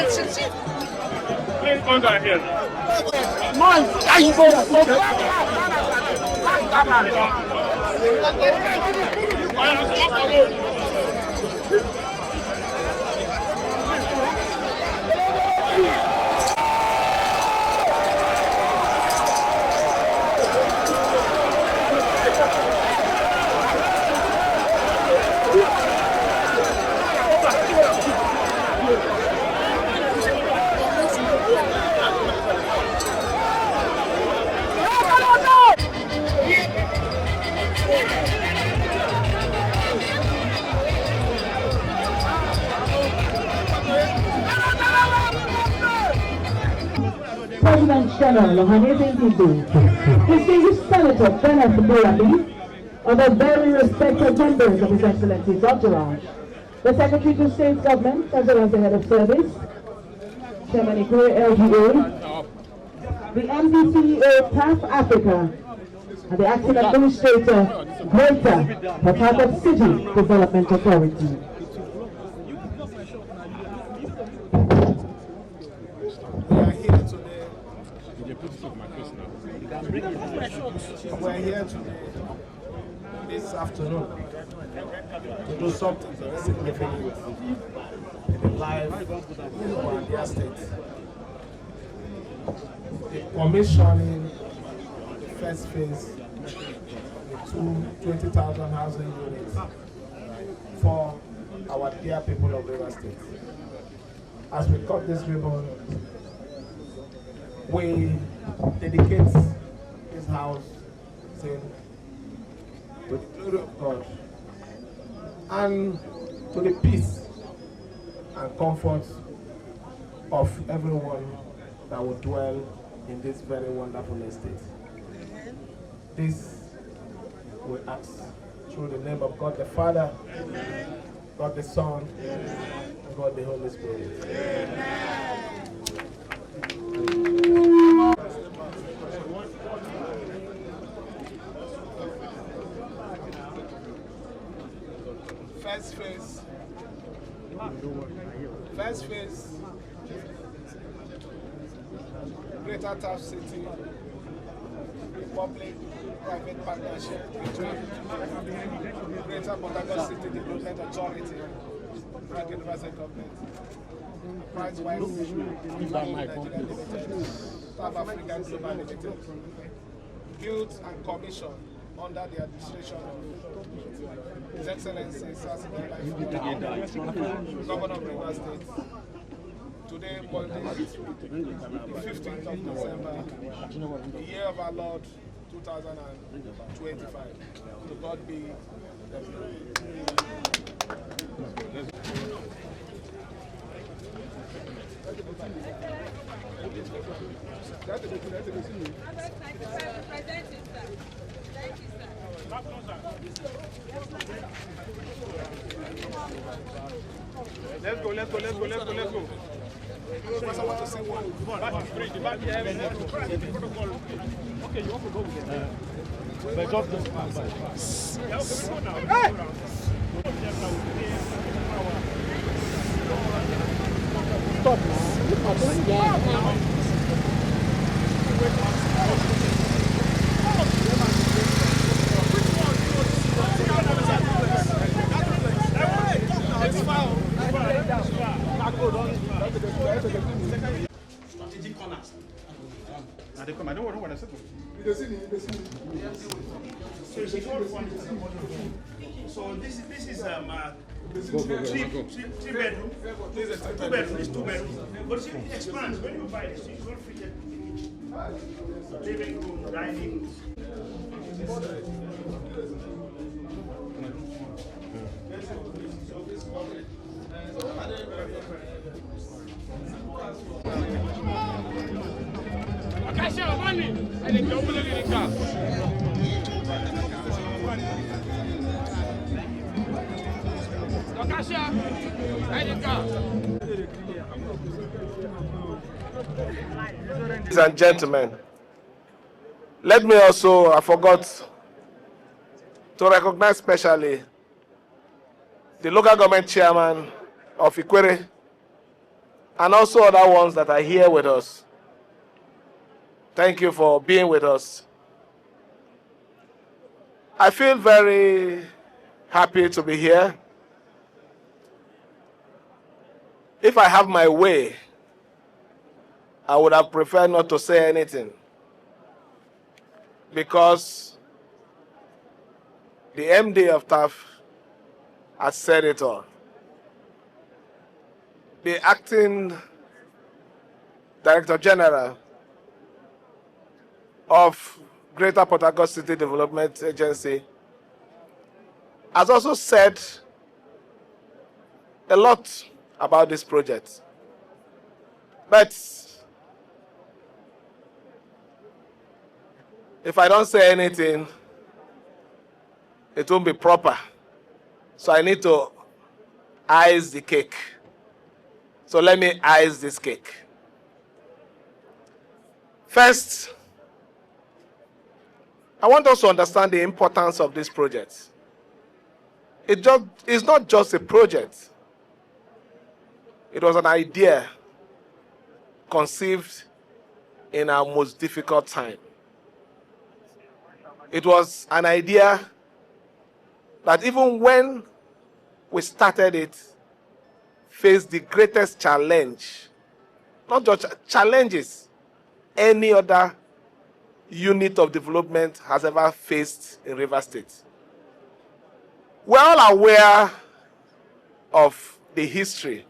Please come down here. President General Ohaneze Ndido, distinguished Senator Bernard Fubara, other very respected members of His Excellency's entourage, the Secretary to State Government as well as the Head of Service, Chairman Ikwerre LGA, the MD CEO TAF Africa, and the Acting Administrator, Greater Port Harcourt City Development Authority. We're here today, this afternoon, to do something very significant in the life of our dear state. The commissioning of the first phase, the 20,000 housing units for our dear people of River State. As we cut this ribbon, we dedicate this house saying, with the glory of God and to the peace and comfort of everyone that will dwell in this very wonderful estate. This we ask through the name of God the Father, God the Son, and God the Holy Spirit. First phase, Greater TAF City, public-private partnership between Greater Port Harcourt City Development Authority, Breaking River Government, Pro-Wike, Nigeria Limited, TAF Africa Global Limited, built and commissioned under the administration of His Excellency Siminalayi Fubara, Governor of River State. Today, Monday, the 15th of December, the year of our Lord 2025. To God be the glory. Let's go. I want to say one. Okay, you want to go with it. But God strategic corners. I don't want to say. So this is three bedroom. This is two bedroom. But see, it expands when you buy this. It's not fitted living room, dining. Ladies and gentlemen, let me also, I forgot to recognize specially the local government chairman of Ikwerre, and also other ones that are here with us. Thank you for being with us. I feel very happy to be here. If I have my way, I would have preferred not to say anything, because the MD of TAF has said it all. The acting Director General of Greater Port Harcourt City Development Agency has also said a lot about this project. But if I don't say anything, it won't be proper. So I need to ice the cake. So let me ice this cake. First, I want us to understand the importance of this project. It's not just a project. It was an idea conceived in our most difficult time. It was an idea that even when we started it, faced the greatest challenge, not just challenges any other unit of development has ever faced in Rivers State. We're all aware of the history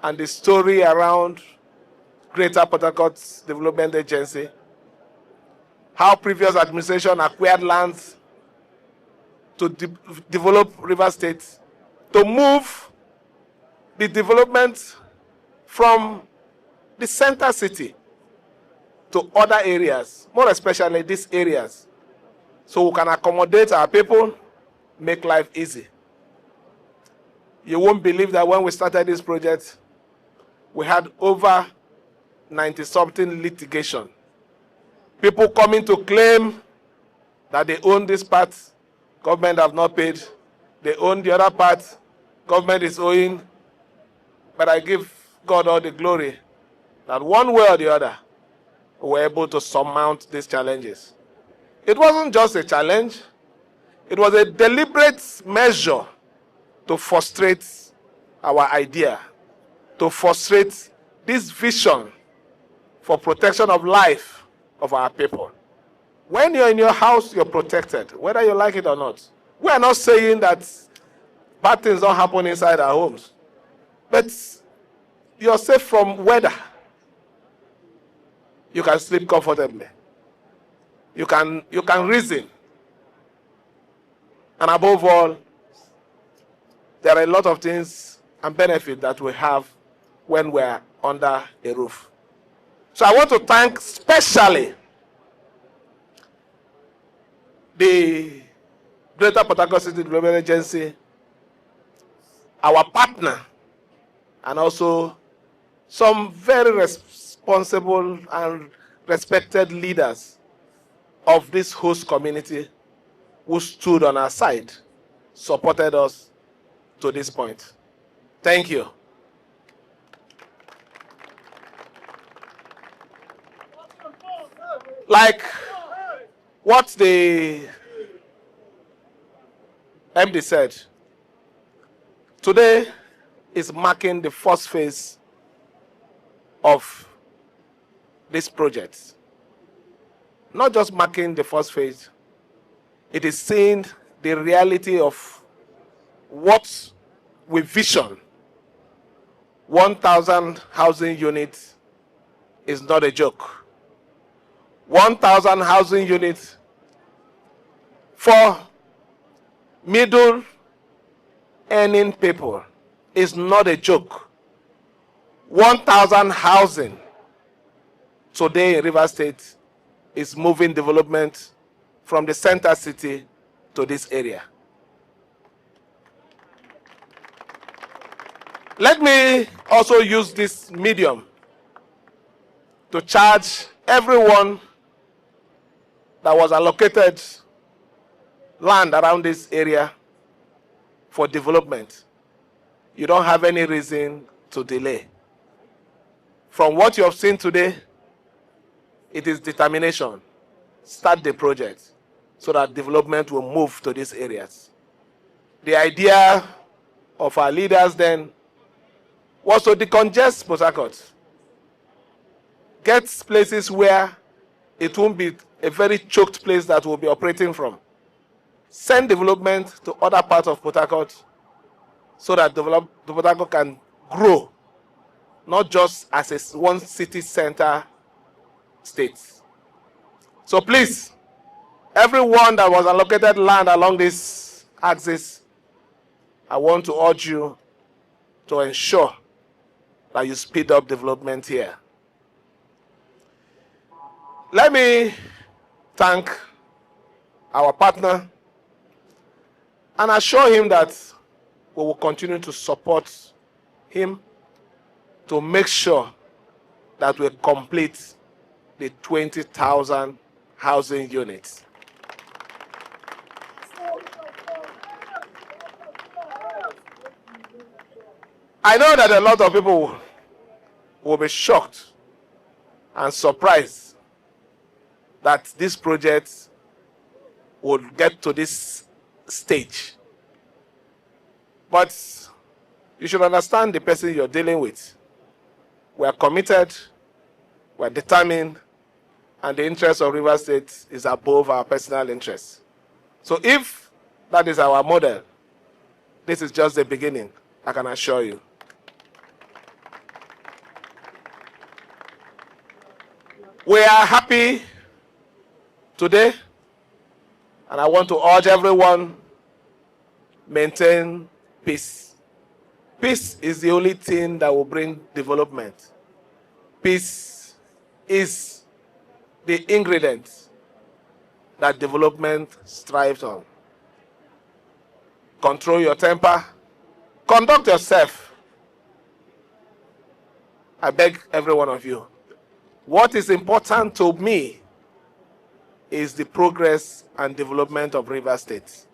and the story around Greater Port Harcourt Development Agency, how previous administration acquired lands to develop Rivers State, to move the development from the center city to other areas, more especially these areas, so we can accommodate our people, make life easy. You won't believe that when we started this project, we had over 90-something litigation. People coming to claim that they own this part, government have not paid. They own the other part, government is owing. But I give God all the glory that one way or the other, we were able to surmount these challenges. It wasn't just a challenge, it was a deliberate measure to frustrate our idea, to frustrate this vision for protection of life of our people. When you're in your house, you're protected, whether you like it or not. We are not saying that bad things don't happen inside our homes, but you're safe from weather. You can sleep comfortably. You can reason. And above all, there are a lot of things and benefits that we have when we're under a roof. So I want to thank especially the Greater Port Harcourt City Development Agency, our partner, and also some very responsible and respected leaders of this host community who stood on our side, supported us to this point. Thank you. Like what the MD said, today is marking the first phase of this project. Not just marking the first phase, it is seeing the reality of what we vision. 1,000 housing units is not a joke. 1,000 housing units for middle earning people is not a joke. 1,000 housing today in Rivers State is moving development from the center city to this area. Let me also use this medium to charge everyone that was allocated land around this area for development. You don't have any reason to delay. From what you have seen today, it is determination. Start the project so that development will move to these areas. The idea of our leaders then was to decongest Port Harcourt. Get places where it won't be a very choked place that we'll be operating from. Send development to other parts of Port Harcourt so that the Port Harcourt can grow, not just as a one city center state. So please, everyone that was allocated land along this axis, I want to urge you to ensure that you speed up development here. Let me thank our partner and assure him that we will continue to support him to make sure that we complete the 20,000 housing units. I know that a lot of people will be shocked and surprised that this project would get to this stage. But you should understand the person you're dealing with. We are committed, we are determined, and the interest of Rivers State is above our personal interests. So if that is our model, this is just the beginning, I can assure you. We are happy today, and I want to urge everyone, maintain peace. Peace is the only thing that will bring development. Peace is the ingredient that development strives on. Control your temper. Conduct yourself. I beg every one of you. What is important to me is the progress and development of Rivers State.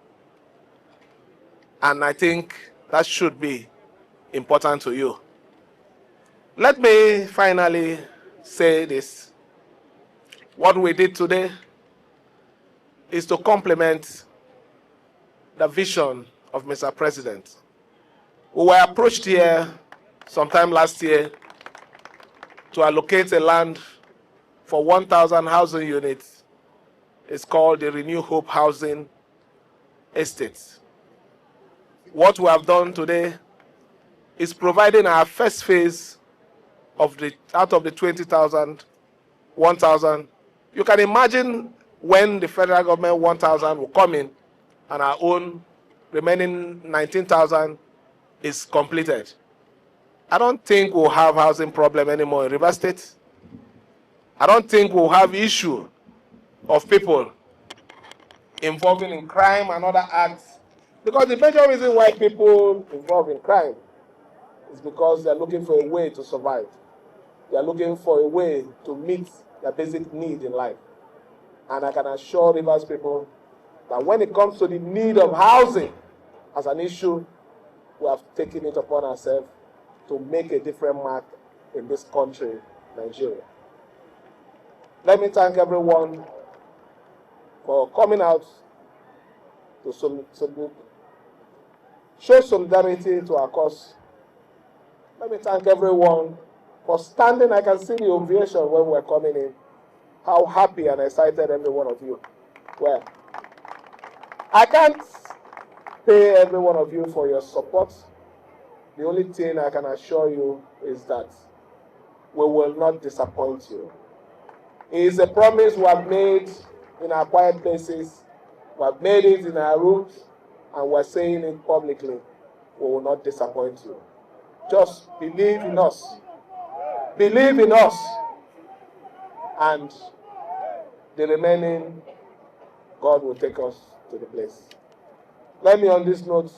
And I think that should be important to you. Let me finally say this. What we did today is to complement the vision of Mr. President. We were approached here sometime last year to allocate a land for 1,000 housing units. It's called the Renew Hope Housing Estate. What we have done today is providing our first phase of out of the 20,000, 1,000. You can imagine when the federal government 1,000 will come in and our own remaining 19,000 is completed. I don't think we'll have housing problem anymore in Rivers State. I don't think we'll have issue of people involving in crime and other acts. Because the major reason why people involve in crime is because they're looking for a way to survive. They're looking for a way to meet their basic need in life. And I can assure Rivers people that when it comes to the need of housing as an issue, we have taken it upon ourselves to make a different mark in this country, Nigeria. Let me thank everyone for coming out to show solidarity to our cause. Let me thank everyone for standing. I can see the ovation when we're coming in. How happy and excited every one of you were. I can't pay every one of you for your support. The only thing I can assure you is that we will not disappoint you. It is a promise we have made in our quiet places. We have made it in our rooms, and we're saying it publicly. We will not disappoint you. Just believe in us. Believe in us. And the remaining, God will take us to the place. Let me on this note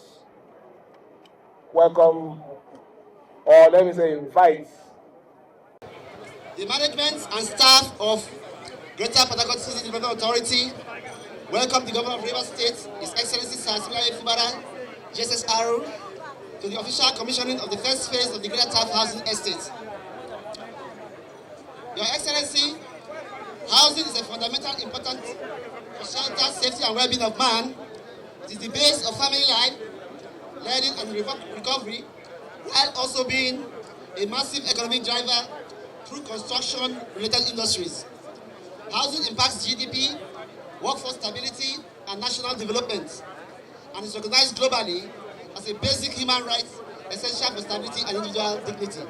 welcome, or let me say invite, the management and staff of Greater Port Harcourt City Development Authority welcome the Governor of Rivers State, His Excellency Siminalayi Fubara, JSS Aluu, to the official commissioning of the first phase of the Greater TAF Housing Estate. Your Excellency, housing is a fundamental important for shelter, safety, and well-being of man. It is the base of family life, learning, and recovery, while also being a massive economic driver through construction-related industries. Housing impacts GDP, workforce stability, and national development, and is recognized globally as a basic human right essential for stability and individual dignity.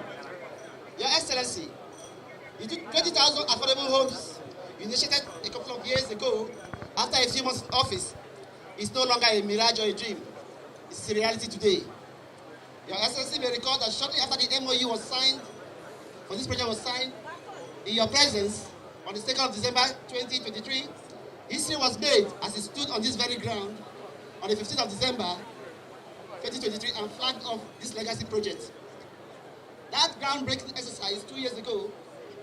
Your Excellency, the 20,000 affordable homes you initiated a couple of years ago after a few months in office is no longer a mirage or a dream. It's a reality today. Your Excellency may recall that shortly after the MOU was signed, for this project was signed, in your presence, on the 2nd of December 2023, history was made as it stood on this very ground on the 15th of December 2023 and flagged off this legacy project. That groundbreaking exercise 2 years ago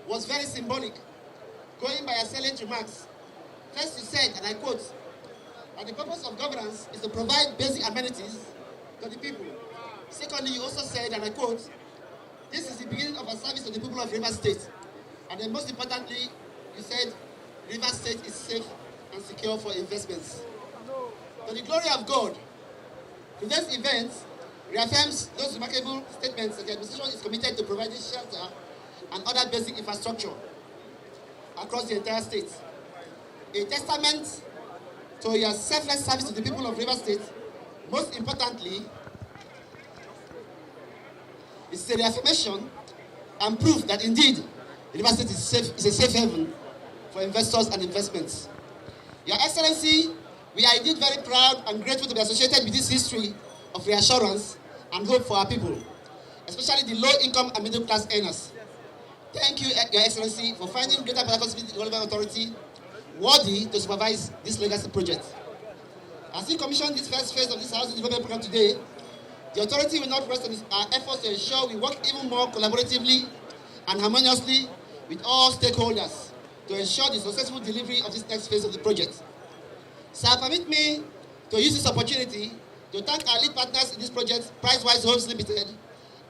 was very symbolic, going by your salient remarks. First, you said, and I quote, that the purpose of governance is to provide basic amenities to the people. Secondly, you also said, and I quote, this is the beginning of a service to the people of Rivers State. And then most importantly, you said, Rivers State is safe and secure for investments. To the glory of God, today's event reaffirms those remarkable statements that the administration is committed to providing shelter and other basic infrastructure across the entire state. A testament to your selfless service to the people of Rivers State. Most importantly, it's a reaffirmation and proof that indeed Rivers State is a safe haven for investors and investments. Your Excellency, we are indeed very proud and grateful to be associated with this history of reassurance and hope for our people, especially the low-income and middle-class earners. Thank you, Your Excellency, for finding Greater Port Harcourt City Development Authority worthy to supervise this legacy project. As we commission this first phase of this housing development program today, the authority will not rest on our efforts to ensure we work even more collaboratively and harmoniously with all stakeholders to ensure the successful delivery of this next phase of the project. Sir, permit me to use this opportunity to thank our lead partners in this project, Pricewise Homes Limited,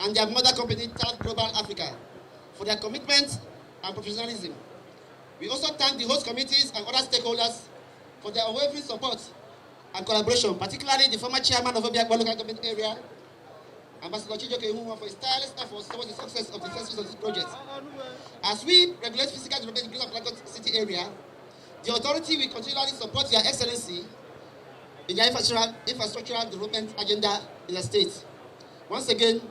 and their mother company, TAF Global Africa, for their commitment and professionalism. We also thank the host committees and other stakeholders for their unwavering support and collaboration, particularly the former chairman of Obiri-Ikwerre local government area, Ambassador Chijoke Ihunwa, for his tireless efforts towards the success of the first phase of this project. As we regulate physical development in the Greater Port Harcourt City area, the authority will continually support Your Excellency in their infrastructural development agenda in the state. Once again,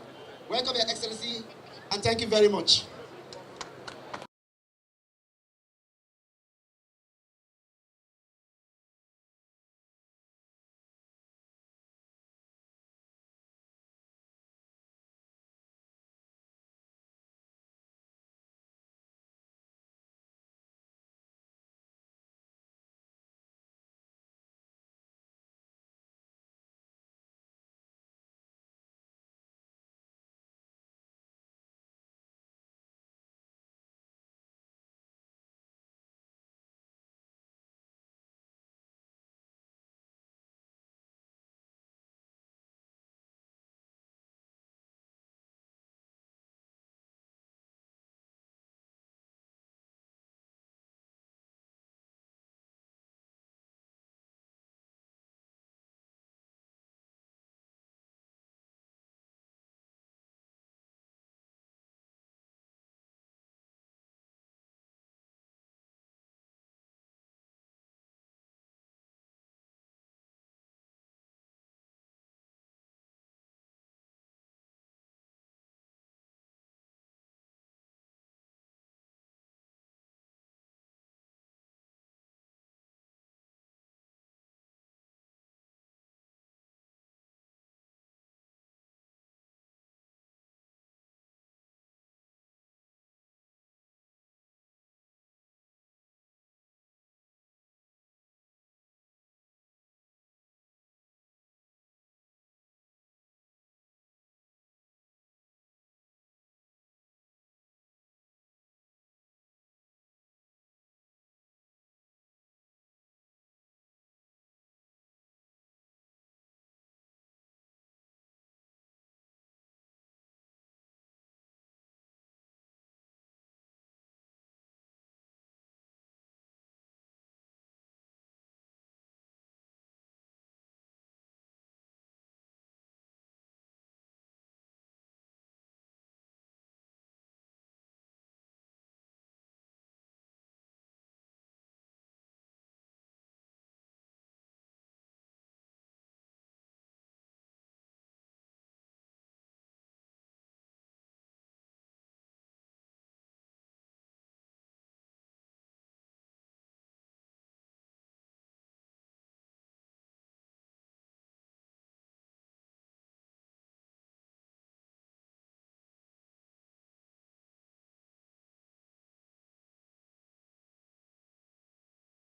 welcome Your Excellency and thank you very much.